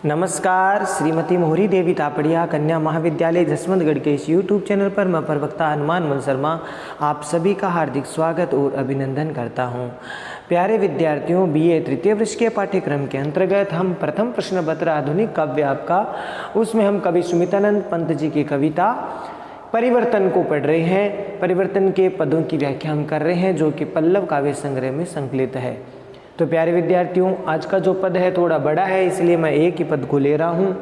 नमस्कार। श्रीमती मोहरी देवी तापड़िया कन्या महाविद्यालय जसवंतगढ़ के इस यूट्यूब चैनल पर मैं प्रवक्ता हनुमान मन शर्मा आप सभी का हार्दिक स्वागत और अभिनंदन करता हूं। प्यारे विद्यार्थियों, बीए तृतीय वर्ष के पाठ्यक्रम के अंतर्गत हम प्रथम प्रश्न पत्र आधुनिक काव्य आपका उसमें हम कवि सुमितानंद पंत जी की कविता परिवर्तन को पढ़ रहे हैं। परिवर्तन के पदों की व्याख्या हम कर रहे हैं जो कि पल्लव काव्य संग्रह में संकलित है। तो प्यारे विद्यार्थियों, आज का जो पद है थोड़ा बड़ा है, इसलिए मैं एक ही पद को ले रहा हूँ,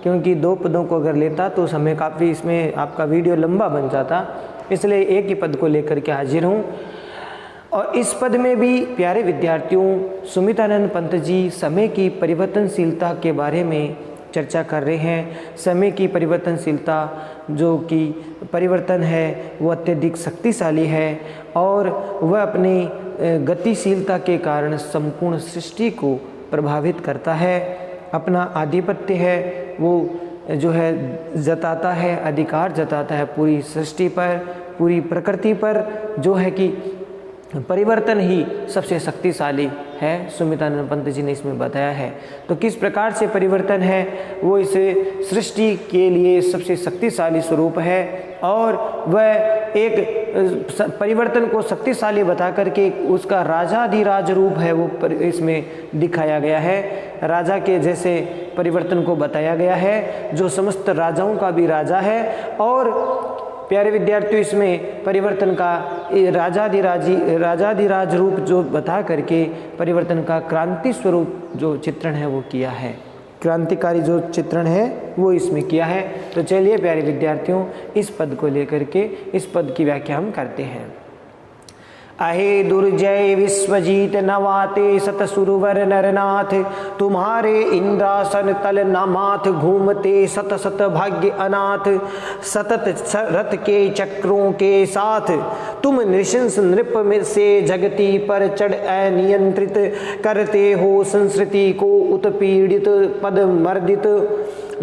क्योंकि दो पदों को अगर लेता तो समय काफ़ी इसमें आपका वीडियो लंबा बन जाता, इसलिए एक ही पद को लेकर के हाजिर हूँ। और इस पद में भी प्यारे विद्यार्थियों सुमितानंद पंत जी समय की परिवर्तनशीलता के बारे में चर्चा कर रहे हैं। समय की परिवर्तनशीलता जो कि परिवर्तन है वो अत्यधिक शक्तिशाली है और वह अपनी गतिशीलता के कारण संपूर्ण सृष्टि को प्रभावित करता है। अपना आधिपत्य है वो जो है जताता है, अधिकार जताता है पूरी सृष्टि पर, पूरी प्रकृति पर, जो है कि परिवर्तन ही सबसे शक्तिशाली है। सुमितानंद पंत जी ने इसमें बताया है। तो किस प्रकार से परिवर्तन है वो इस सृष्टि के लिए सबसे शक्तिशाली स्वरूप है और वह एक परिवर्तन को शक्तिशाली बता करके उसका राजाधिराज रूप है वो इसमें दिखाया गया है। राजा के जैसे परिवर्तन को बताया गया है जो समस्त राजाओं का भी राजा है। और प्यारे विद्यार्थियों, इसमें परिवर्तन का राजाधिराज रूप जो बता करके परिवर्तन का क्रांति स्वरूप जो चित्रण है वो किया है, क्रांतिकारी जो चित्रण है वो इसमें किया है। तो चलिए प्यारे विद्यार्थियों, इस पद को लेकर के इस पद की व्याख्या हम करते हैं। अहे दुर्जय विश्वजीत नवाते सतसुरवर नरनाथ, तुम्हारे इंद्रासन तल नमाथ घूमते सत सत भाग्य अनाथ। सतत रथ के चक्रों के साथ तुम नृशंस नृप में से जगती पर चढ़ अनियंत्रित करते हो संस्कृति को उत्पीड़ित पद मर्दित।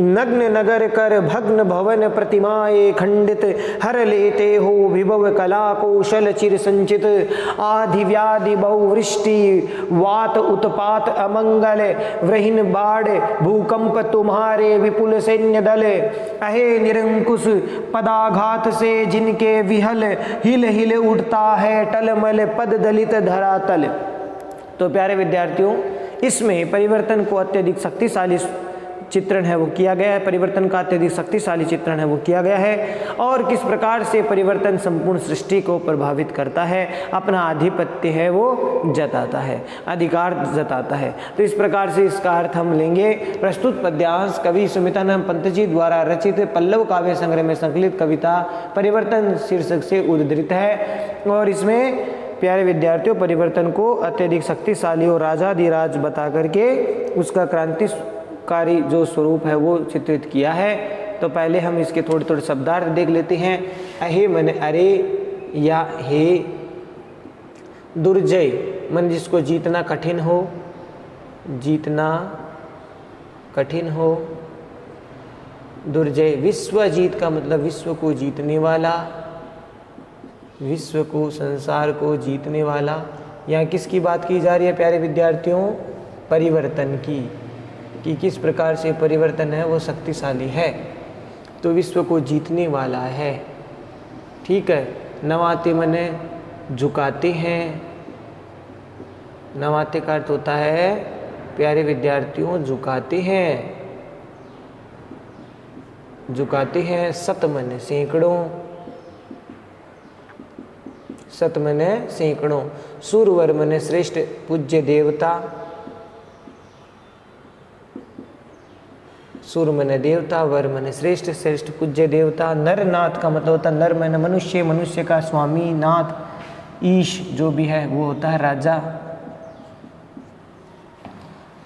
नग्न नगर कर भग्न भवन प्रतिमाएं खंडित, हर लेते हो विभव कला कौशल चिर संचित। आधि व्याधि बहुवृष्टि वात उत्पात अमंगल, व्रहीन बाढ़ भूकंप तुम्हारे विपुल सैन्य दल। अहे निरंकुश पदाघात से जिनके विहल हिल हिल उठता है टलमल पद दलित धरातल। तो प्यारे विद्यार्थियों, इसमें परिवर्तन को अत्यधिक शक्तिशाली चित्रण है वो किया गया है। परिवर्तन का अत्यधिक शक्तिशाली चित्रण है वो किया गया है और किस प्रकार से परिवर्तन संपूर्ण सृष्टि को प्रभावित करता है, अपना आधिपत्य है वो जताता है, अधिकार जताता है। तो इस प्रकार से इसका अर्थ हम लेंगे। प्रस्तुत पद्यांश कवि सुमितानंद पंत जी द्वारा रचित पल्लव काव्य संग्रह में संकलित कविता परिवर्तन शीर्षक से उद्धृत है और इसमें प्यारे विद्यार्थियों परिवर्तन को अत्यधिक शक्तिशाली और राजाधिराज बता करके उसका क्रांतिकारी जो स्वरूप है वो चित्रित किया है। तो पहले हम इसके थोड़े थोड़े शब्दार्थ देख लेते हैं। अहे मन अरे या हे, दुर्जय मन जिसको जीतना कठिन हो, जीतना कठिन हो। दुर्जय विश्व जीत का मतलब विश्व को जीतने वाला, विश्व को संसार को जीतने वाला। यहाँ किसकी बात की जा रही है प्यारे विद्यार्थियों? परिवर्तन की, कि किस प्रकार से परिवर्तन है वो शक्तिशाली है, तो विश्व को जीतने वाला है। ठीक है। नवाते मने झुकाते हैं, नवाते का अर्थ होता है प्यारे विद्यार्थियों झुकाते हैं, झुकाते हैं। सत मने सैकड़ों, सत मने सैकड़ों। सुरवर मने श्रेष्ठ पूज्य देवता, सुर मने देवता, वर मने श्रेष्ठ, श्रेष्ठ पूज्य देवता। नर नाथ का मतलब होता है नर मने मनुष्य, मनुष्य का स्वामी, नाथ ईश जो भी है वो होता है राजा।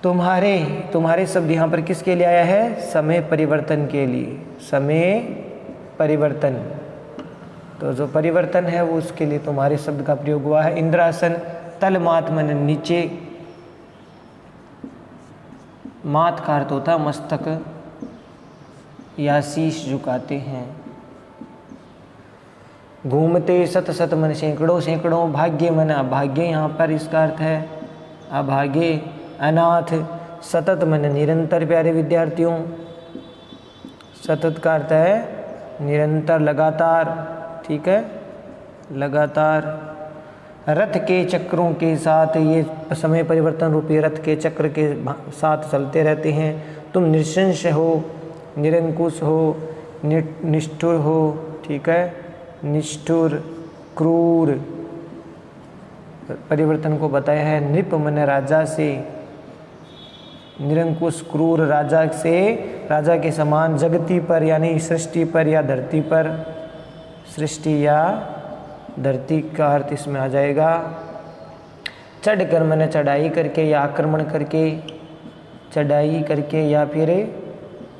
तुम्हारे, तुम्हारे शब्द यहाँ पर किसके लिए आया है? समय परिवर्तन के लिए, समय परिवर्तन। तो जो परिवर्तन है वो उसके लिए तुम्हारे शब्द का प्रयोग हुआ है। इंद्रासन तल मात मन नीचे, मात का अर्थ होता है मस्तक या शीश झुकाते हैं। घूमते सत सत मन सैकड़ों, सैकड़ों। भाग्य मन अभाग्य, यहाँ पर इसका अर्थ है अभागे। अनाथ सतत मन निरंतर प्यारे विद्यार्थियों, सतत का अर्थ है निरंतर, लगातार, ठीक है, लगातार। रथ के चक्रों के साथ, ये समय परिवर्तन रूपी रथ के चक्र के साथ चलते रहते हैं। तुम निशंस हो, निरंकुश हो, निष्ठुर हो, ठीक है, निष्ठुर, क्रूर परिवर्तन को बताया है। नृप मन राजा से, निरंकुश क्रूर राजा से, राजा के समान, जगती पर यानी सृष्टि पर या धरती पर, सृष्टि या धरती का अर्थ इसमें आ जाएगा। चढ़ कर मैंने चढ़ाई करके या आक्रमण करके, चढ़ाई करके या फिर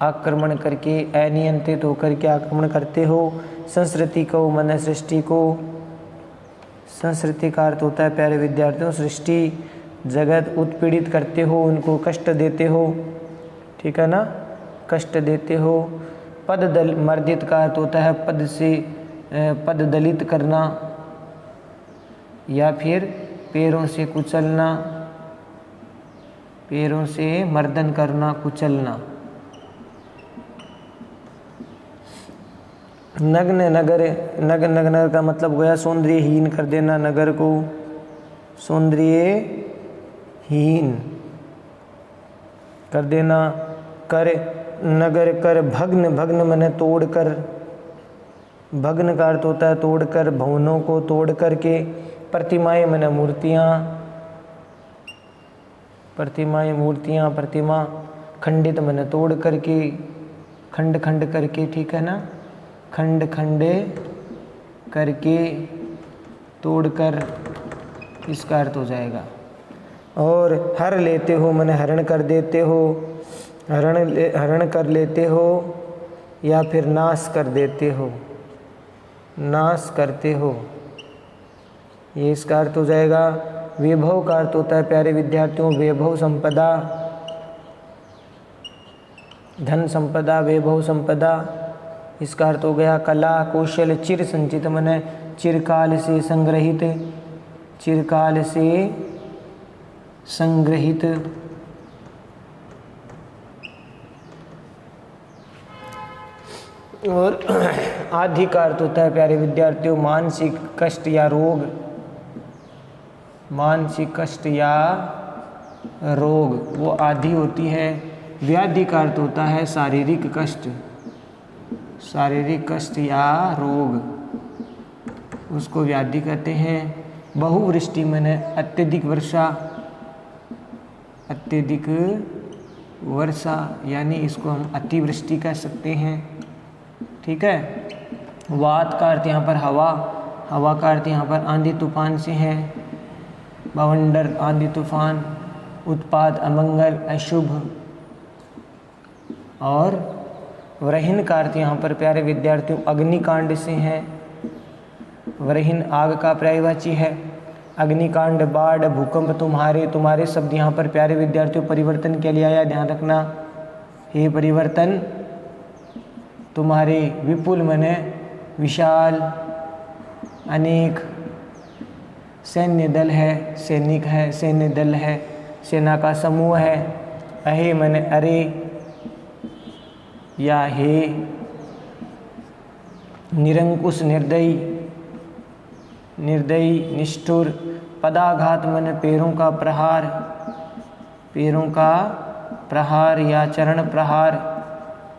आक्रमण करके, अनियंत्रित होकर के आक्रमण करते हो। संस्कृति को मैंने सृष्टि को, संस्कृति का अर्थ होता है प्यारे विद्यार्थियों सृष्टि, जगत, उत्पीड़ित करते हो, उनको कष्ट देते हो, ठीक है ना, कष्ट देते हो। पद दल मर्दित का अर्थ होता है पद से, पद दलित करना या फिर पैरों से कुचलना, पैरों से मर्दन करना, कुचलना। नग्न नगर, नग्न नगर का मतलब गया सौंदर्यहीन कर देना, नगर को सौंदर्यहीन कर देना। कर नगर कर भग्न, भग्न मैंने तोड़ कर, भग्न का अर्थ होता है तोड़ कर, भवनों को तोड़ करके। प्रतिमाएं मैंने मूर्तियाँ, प्रतिमाएं मूर्तियाँ, प्रतिमा। खंडित मैंने तोड़ करके, खंड खंड करके, ठीक है ना, खंड खंडे करके, तोड़कर, इसका अर्थ हो जाएगा। और हर लेते हो मैंने हरण कर देते हो, हरण कर लेते हो या फिर नाश कर देते हो, नाश करते हो, ये इसका अर्थ हो जाएगा। वैभव का अर्थ होता है प्यारे विद्यार्थियों वैभव संपदा, धन संपदा, वैभव संपदा। इसका अर्थ हो गया कला कौशल। चिर संचित मैंने चिरकाल से संग्रहित, चिरकाल से संग्रहित। और आदि का अर्थ होता है प्यारे विद्यार्थियों मानसिक कष्ट या रोग, मानसिक कष्ट या रोग, वो आदि होती है। व्याधि का अर्थ होता है शारीरिक कष्ट, शारीरिक कष्ट या रोग, उसको व्याधि कहते हैं। बहुवृष्टि मैंने अत्यधिक वर्षा, अत्यधिक वर्षा यानी इसको हम अतिवृष्टि कह सकते हैं, ठीक है। वात का अर्थ यहाँ पर हवा, हवा का अर्थ यहाँ पर आंधी तूफान से है, बवंडर, आंधी तूफान। उत्पात अमंगल, अशुभ। और वरहीन का अर्थ यहाँ पर प्यारे विद्यार्थियों अग्निकांड से है। वरहीन आग का पर्यायवाची है। अग्निकांड, बाढ़, भूकंप, तुम्हारे, तुम्हारे शब्द यहाँ पर प्यारे विद्यार्थियों परिवर्तन के लिए आया, ध्यान रखना। हे परिवर्तन, तुम्हारे, विपुल मने विशाल, अनेक, सैन्य दल है, सैनिक है, सैन्य दल है, सेना का समूह है। अहे मने अरे या हे। निरंकुश निर्दयी, निर्दयी, निष्ठुर। पदाघात मन पैरों का प्रहार, पैरों का प्रहार या चरण प्रहार,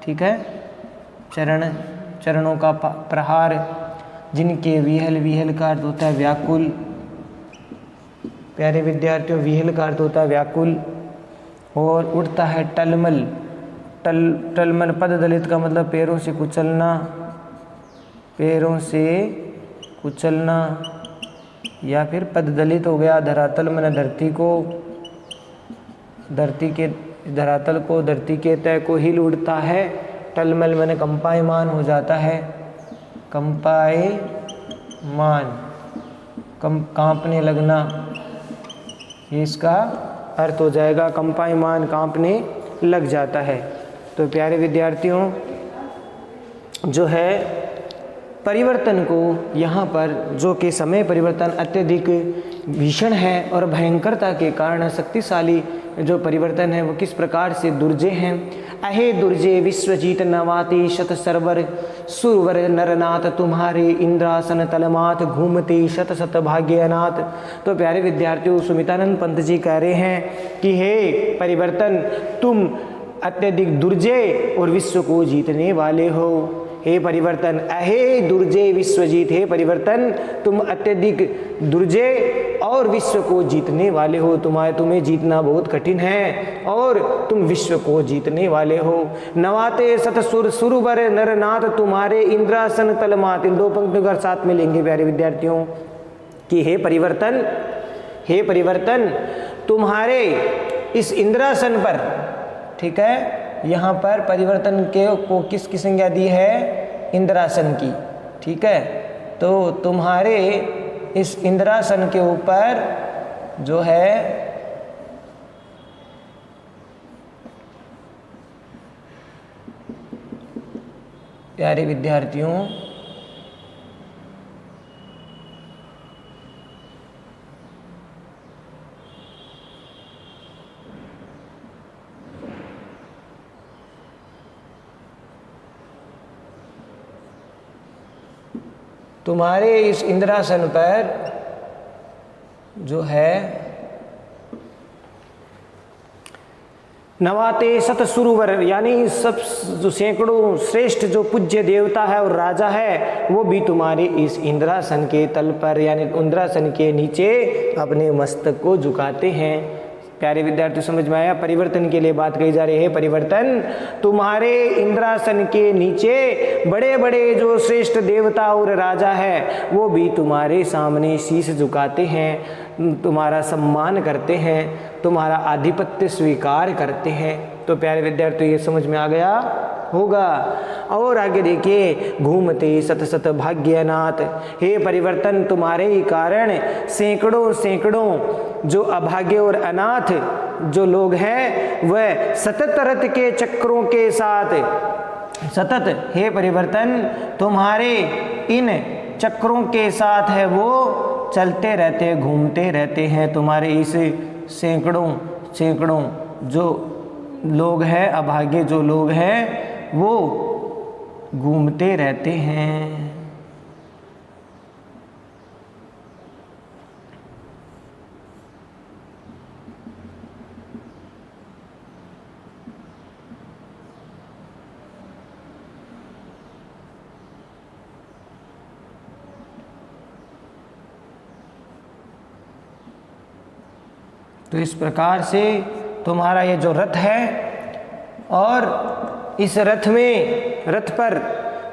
ठीक है, चरण, चरणों का प्रहार। जिनके विहल, विहल का अर्थ होता है व्याकुल। प्यारे विद्यार्थियों विहल का अर्थ होता है व्याकुल। और उठता है टलमल, टलमल पद दलित का मतलब पैरों से कुचलना, पैरों से कुचलना या फिर पद दलित हो गया। धरातल मैंने धरती को, धरती के, धरातल को, धरती के तय को हिल उड़ता है। टलमल मैंने कंपायमान हो जाता है, कंपायमान, कांपने लगना, ये इसका अर्थ हो जाएगा। कंपायमान, कांपने लग जाता है। तो प्यारे विद्यार्थियों जो है परिवर्तन को यहाँ पर, जो कि समय परिवर्तन अत्यधिक भीषण है और भयंकरता के कारण शक्तिशाली जो परिवर्तन है वो किस प्रकार से दुर्जय हैं। अहे दुर्जय विश्वजीत नवाते शत सरवर सुरवर नरनाथ तुम्हारे इंद्रासन तलमात घूमते शत शत भाग्यनाथ। तो प्यारे विद्यार्थियों, सुमितानंद पंत जी कह रहे हैं कि हे परिवर्तन, तुम अत्यधिक दुर्जय और विश्व को जीतने वाले हो। हे परिवर्तन, अहे दुर्जय विश्वजीत, हे परिवर्तन तुम अत्यधिक दुर्जय और विश्व को जीतने वाले हो। तुम्हें जीतना बहुत कठिन है और तुम विश्व को जीतने वाले हो। नवाते सत सुर सुरवर नरनाथ तुम्हारे इंद्रासन तलमात। इन दो पंक्तियों का साथ में लेंगे प्यारे विद्यार्थियों कि हे परिवर्तन तुम्हारे इस इंद्रासन पर, ठीक है, यहाँ पर परिवर्तन को किसकी संज्ञा दी है? इंद्रासन की, ठीक है। तो तुम्हारे इस इंद्रासन के ऊपर जो है प्यारे विद्यार्थियों तुम्हारे इस इंद्रासन पर जो है नवाते शत सुरवर, यानी सब जो सैकड़ों श्रेष्ठ जो पूज्य देवता है और राजा है वो भी तुम्हारे इस इंद्रासन के तल पर यानी इंद्रासन के नीचे अपने मस्तक को झुकाते हैं। प्यारे विद्यार्थी, समझ में आया? परिवर्तन के लिए बात कही जा रही है। परिवर्तन तुम्हारे इंद्रासन के नीचे बड़े बड़े जो श्रेष्ठ देवता और राजा है वो भी तुम्हारे सामने शीश झुकाते हैं, तुम्हारा सम्मान करते हैं, तुम्हारा आधिपत्य स्वीकार करते हैं। तो प्यारे विद्यार्थी, ये समझ में आ गया होगा। और आगे देखिए, घूमते सत सत भाग्यनाथ, हे परिवर्तन तुम्हारे ही कारण सैकड़ों सैकड़ों जो अभाग्य और अनाथ जो लोग हैं वह सतत रथ के चक्रों के साथ सतत, हे परिवर्तन तुम्हारे इन चक्रों के साथ है वो चलते रहते, घूमते रहते हैं। तुम्हारे इस सैकड़ों सैकड़ों जो लोग हैं, अभागे जो लोग हैं वो घूमते रहते हैं। तो इस प्रकार से तुम्हारा ये जो रथ है और इस रथ में, रथ पर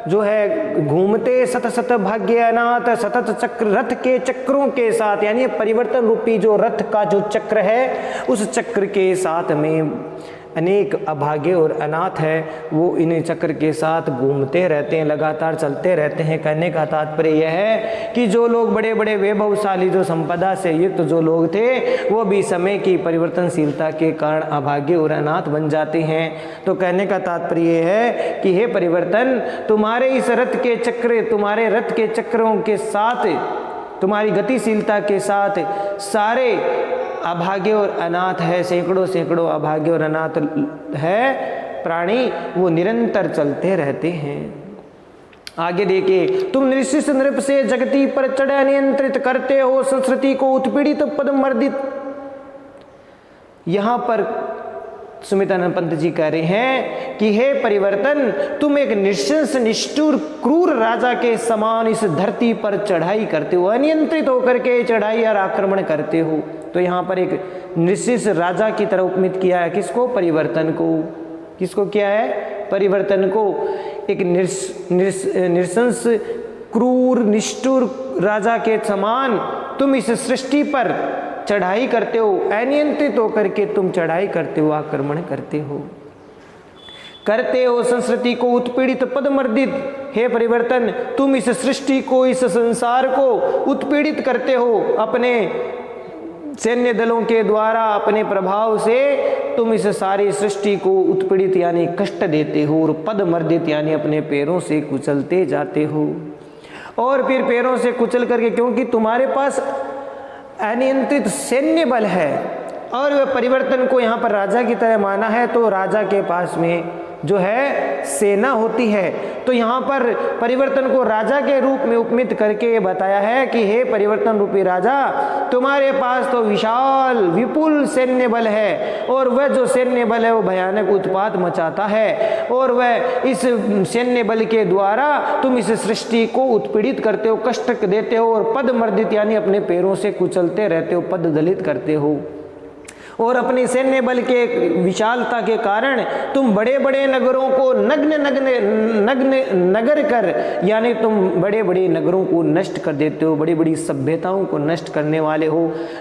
जो है घूमते सत सत भाग्यनाथ, सतत चक्र रथ के चक्रों के साथ, यानी परिवर्तन रूपी जो रथ का जो चक्र है उस चक्र के साथ में अनेक अभागे और अनाथ है वो इन चक्र के साथ घूमते रहते हैं, लगातार चलते रहते हैं। कहने का तात्पर्य यह है कि जो लोग बड़े बड़े वैभवशाली जो संपदा से युक्त जो लोग थे वो भी समय की परिवर्तनशीलता के कारण अभागे और अनाथ बन जाते हैं। तो कहने का तात्पर्य यह है कि हे परिवर्तन, तुम्हारे इस रथ के चक्र, तुम्हारे रथ के चक्रों के साथ, तुम्हारी गतिशीलता के साथ सारे अभागे और अनाथ है, सैकड़ों सैकड़ों अभागे और अनाथ है प्राणी, वो निरंतर चलते रहते हैं। आगे देखिए, तुम निश्चित नृप से जगती पर चढ़ नियंत्रित करते हो, संस्कृति को उत्पीड़ित पदमर्दित। यहां पर सुमितानंद पंत जी कह रहे हैं कि हे परिवर्तन, तुम एक निशंस निष्ठुर क्रूर राजा के समान इस धरती पर चढ़ाई करते हो, अनियंत्रित होकर के चढ़ाई और आक्रमण करते हो। तो यहाँ पर एक निशंस राजा की तरह उपमित किया है। किसको? परिवर्तन को। किसको किया है? परिवर्तन को। एक निशंस क्रूर निष्ठुर राजा के समान तुम इस सृष्टि पर चढ़ाई करते हो, अनियंत्रित होकर के तुम चढ़ाई करते हो, आक्रमण करते हो संस्कृति को उत्पीड़ित पदमर्दित। हे परिवर्तन, तुम इस सृष्टि को, इस संसार को उत्पीड़ित करते हो अपने सैन्य दलों के द्वारा, अपने प्रभाव से तुम इस सारी सृष्टि को उत्पीड़ित यानी कष्ट देते हो, और पदमर्दित यानी अपने पैरों से कुचलते जाते हो। और फिर पैरों से कुचल करके, क्योंकि तुम्हारे पास अनियंत्रित सैन्य बल है, और वह परिवर्तन को यहाँ पर राजा की तरह माना है, तो राजा के पास में जो है सेना होती है। तो यहाँ पर परिवर्तन को राजा के रूप में उपमित करके ये बताया है कि हे परिवर्तन रूपी राजा, तुम्हारे पास तो विशाल विपुल सैन्य बल है, और वह जो सैन्य बल है वो भयानक उत्पात मचाता है, और वह इस सैन्य बल के द्वारा तुम इस सृष्टि को उत्पीड़ित करते हो, कष्ट देते हो, और पद मर्दित यानी अपने पैरों से कुचलते रहते हो, पद दलित करते हो। और अपने सैन्य बल के विशालता के कारण तुम बड़े बड़े नगरों को नग्न नगर कर, यानी तुम बड़े बड़े नगरों को नष्ट कर देते हो, बड़ी बड़ी सभ्यताओं को नष्ट करने वाले हो,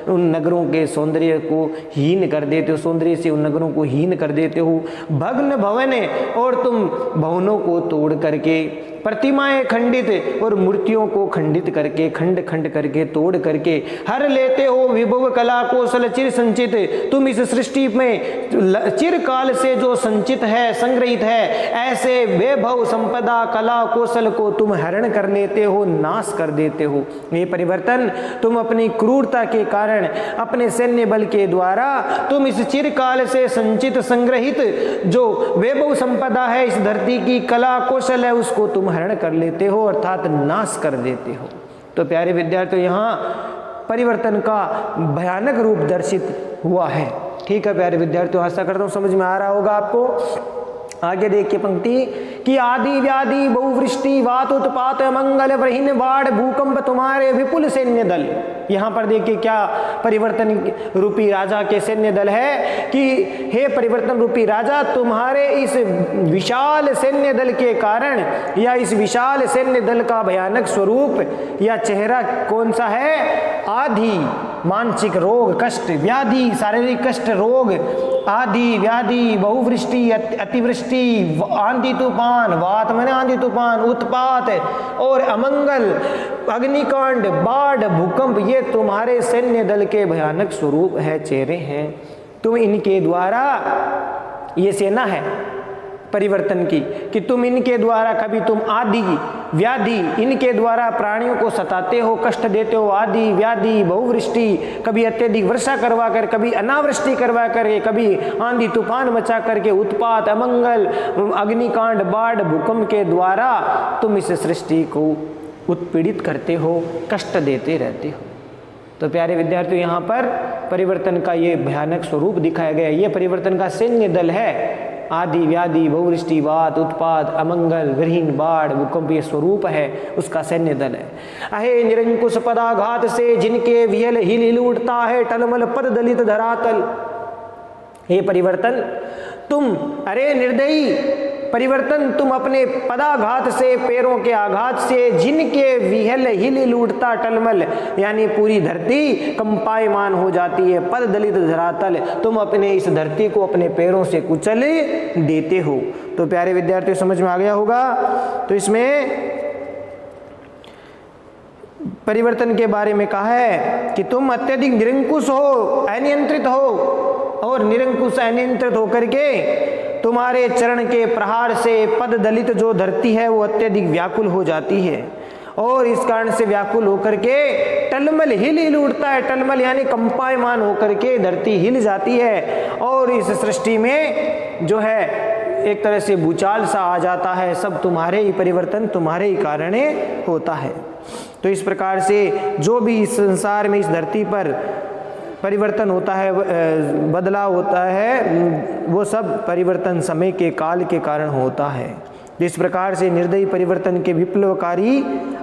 उन नगरों के सौंदर्य को हीन कर देते हो, सौंदर्य से उन नगरों को हीन कर देते हो। भग्न भवन है, और तुम भवनों को तोड़ करके, प्रतिमाएं खंडित और मूर्तियों को खंडित करके, खंड खंड करके, तोड़ करके हर लेते हो विभव कला कौशल चिर संचित। तुम इस सृष्टि में चिरकाल से जो संचित है, संग्रहित है, ऐसे वैभव संपदा कला कौशल को तुम हरण कर लेते हो, नाश कर देते हो। ये परिवर्तन तुम अपनी क्रूरता के कारण, अपने सैन्य बल के द्वारा तुम इस चिरकाल से संचित संग्रहित जो वैभव संपदा है, इस धरती की कला कौशल है, उसको तुम हरण कर लेते हो, अर्थात नाश कर देते हो। तो प्यारे विद्यार्थियों, यहाँ परिवर्तन का भयानक रूप दर्शित हुआ है। ठीक है प्यारे विद्यार्थियों, आशा करता हूँ समझ में आ रहा होगा आपको। आगे देखिए पंक्ति कि आदि व्याधि बहुवृष्टि वात उत्पात मंगल व्रहीन बाढ़ भूकंप तुम्हारे विपुल सैन्य दल। यहाँ पर देखिए क्या परिवर्तन रूपी राजा के सैन्य दल है कि हे परिवर्तन रूपी राजा, तुम्हारे इस विशाल सैन्य दल के कारण, या इस विशाल सैन्य दल का भयानक स्वरूप या चेहरा कौन सा है? आदि मानसिक रोग, कष्ट, व्याधि शारीरिक कष्ट, रोग, आदि व्याधि, बहुवृष्टि, अतिवृष्टि, आंधी तूफान, वात माने आंधी तूफान, उत्पात और अमंगल, अग्निकांड, बाढ़, भूकंप, ये तुम्हारे सैन्य दल के भयानक स्वरूप है, चेहरे हैं। तुम इनके द्वारा, ये सेना है परिवर्तन की, कि तुम इनके द्वारा कभी तुम आदि व्याधि, इनके द्वारा प्राणियों को सताते हो, कष्ट देते हो, आदि व्याधि, बहुवृष्टि, कभी अत्यधिक वर्षा करवा कर, कभी अनावृष्टि करवा करके, कभी आंधी तूफान मचा करके, उत्पात, अमंगल, अग्निकांड, बाढ़, भूकंप के द्वारा तुम इस सृष्टि को उत्पीड़ित करते हो, कष्ट देते रहते हो। तो प्यारे विद्यार्थियों, यहाँ पर परिवर्तन का ये भयानक स्वरूप दिखाया गया। ये परिवर्तन का सैन्य दल है। आदि व्याधि, बहुवृष्टि, वात, उत्पात, अमंगल, विहीन, बाढ़, भूकंप, ये स्वरूप है, उसका सैन्य दल है। अहे निरंकुश पदाघात से जिनके वियल हिल हिल उठता है टलमल पद दलित धरातल। हे परिवर्तन, तुम, अरे निर्दयी परिवर्तन, तुम अपने पदाघात से, पैरों के आघात से, जिनके विहल हिल हिल उठता टलमल, यानी पूरी धरती कंपायमान हो जाती है, पद दलित धरातल, तुम अपने इस धरती को अपने पैरों से कुचल देते हो। तो प्यारे विद्यार्थियों, समझ में आ गया होगा। तो इसमें परिवर्तन के बारे में कहा है कि तुम अत्यधिक निरंकुश हो, अनियंत्रित हो, और निरंकुश अनियंत्रित होकर के तुम्हारे चरण के प्रहार से पद दलित जो धरती है वो अत्यधिक व्याकुल हो जाती है, और इस कारण से व्याकुल होकर के टलमल हिल हिल उठता है। टलमल यानी कंपायमान होकर के धरती हिल जाती है, और इस सृष्टि में जो है एक तरह से भूचाल सा आ जाता है। सब तुम्हारे ही परिवर्तन, तुम्हारे ही कारण होता है। तो इस प्रकार से जो भी इस संसार में, इस धरती पर परिवर्तन होता है, बदलाव होता है, वो सब परिवर्तन समय के काल के कारण होता है। जिस प्रकार से निर्दयी परिवर्तन के विप्लवकारी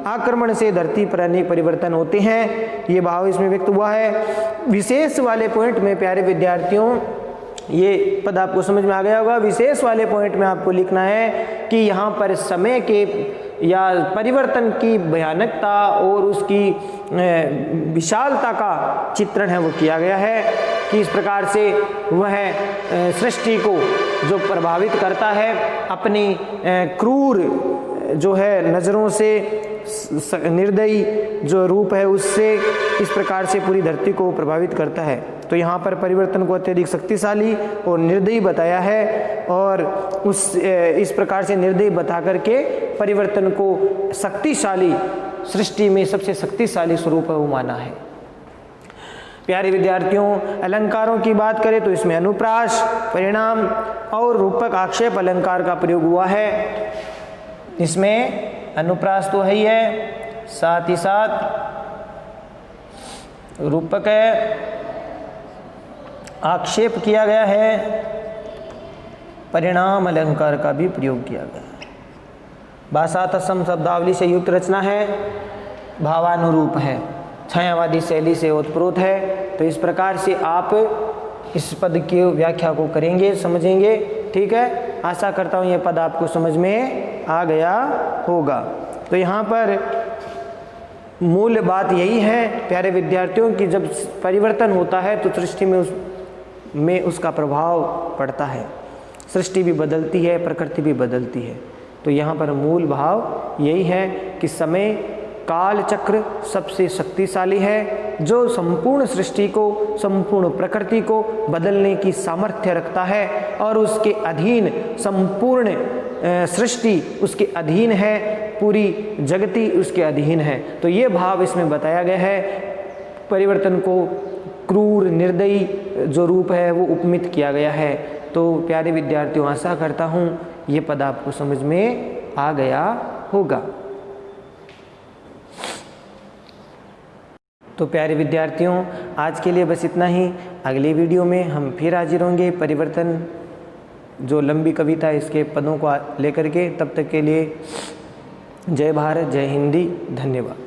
आक्रमण से धरती पर अनेक परिवर्तन होते हैं, ये भाव इसमें व्यक्त हुआ है। विशेष वाले पॉइंट में प्यारे विद्यार्थियों, ये पद आपको समझ में आ गया होगा। विशेष वाले पॉइंट में आपको लिखना है कि यहाँ पर समय के या परिवर्तन की भयानकता और उसकी विशालता का चित्रण है वो किया गया है, कि इस प्रकार से वह सृष्टि को जो प्रभावित करता है अपनी क्रूर जो है नज़रों से, निर्दयी जो रूप है उससे, इस प्रकार से पूरी धरती को प्रभावित करता है। तो यहाँ पर परिवर्तन को अत्यधिक शक्तिशाली और निर्दयी बताया है, और इस प्रकार से निर्दयी बता करके परिवर्तन को शक्तिशाली, सृष्टि में सबसे शक्तिशाली स्वरूप है वो माना है। प्यारे विद्यार्थियों, अलंकारों की बात करें तो इसमें अनुप्रास, परिणाम और रूपक आक्षेप अलंकार का प्रयोग हुआ है। इसमें अनुप्रास तो है ही है, साथ ही साथ रूपक है, आक्षेप किया गया है, परिणाम अलंकार का भी प्रयोग किया गया है। भाषा तत्सम शब्दावली से युक्त रचना है, भावानुरूप है, छायावादी शैली से ओतप्रोत है। तो इस प्रकार से आप इस पद की व्याख्या को करेंगे, समझेंगे। ठीक है, आशा करता हूँ ये पद आपको समझ में आ गया होगा। तो यहाँ पर मूल बात यही है प्यारे विद्यार्थियों कि जब परिवर्तन होता है तो सृष्टि में उसका प्रभाव पड़ता है, सृष्टि भी बदलती है, प्रकृति भी बदलती है। तो यहाँ पर मूल भाव यही है कि समय काल चक्र सबसे शक्तिशाली है, जो संपूर्ण सृष्टि को, संपूर्ण प्रकृति को बदलने की सामर्थ्य रखता है और उसके अधीन संपूर्ण सृष्टि उसके अधीन है, पूरी जगती उसके अधीन है। तो ये भाव इसमें बताया गया है। परिवर्तन को क्रूर, निर्दयी जो रूप है वो उपमित किया गया है। तो प्यारे विद्यार्थियों, आशा करता हूँ ये पद आपको समझ में आ गया होगा। तो प्यारे विद्यार्थियों, आज के लिए बस इतना ही। अगले वीडियो में हम फिर हाजिर होंगे परिवर्तन जो लंबी कविता है इसके पदों को लेकर के। तब तक के लिए जय भारत, जय हिंदी, धन्यवाद।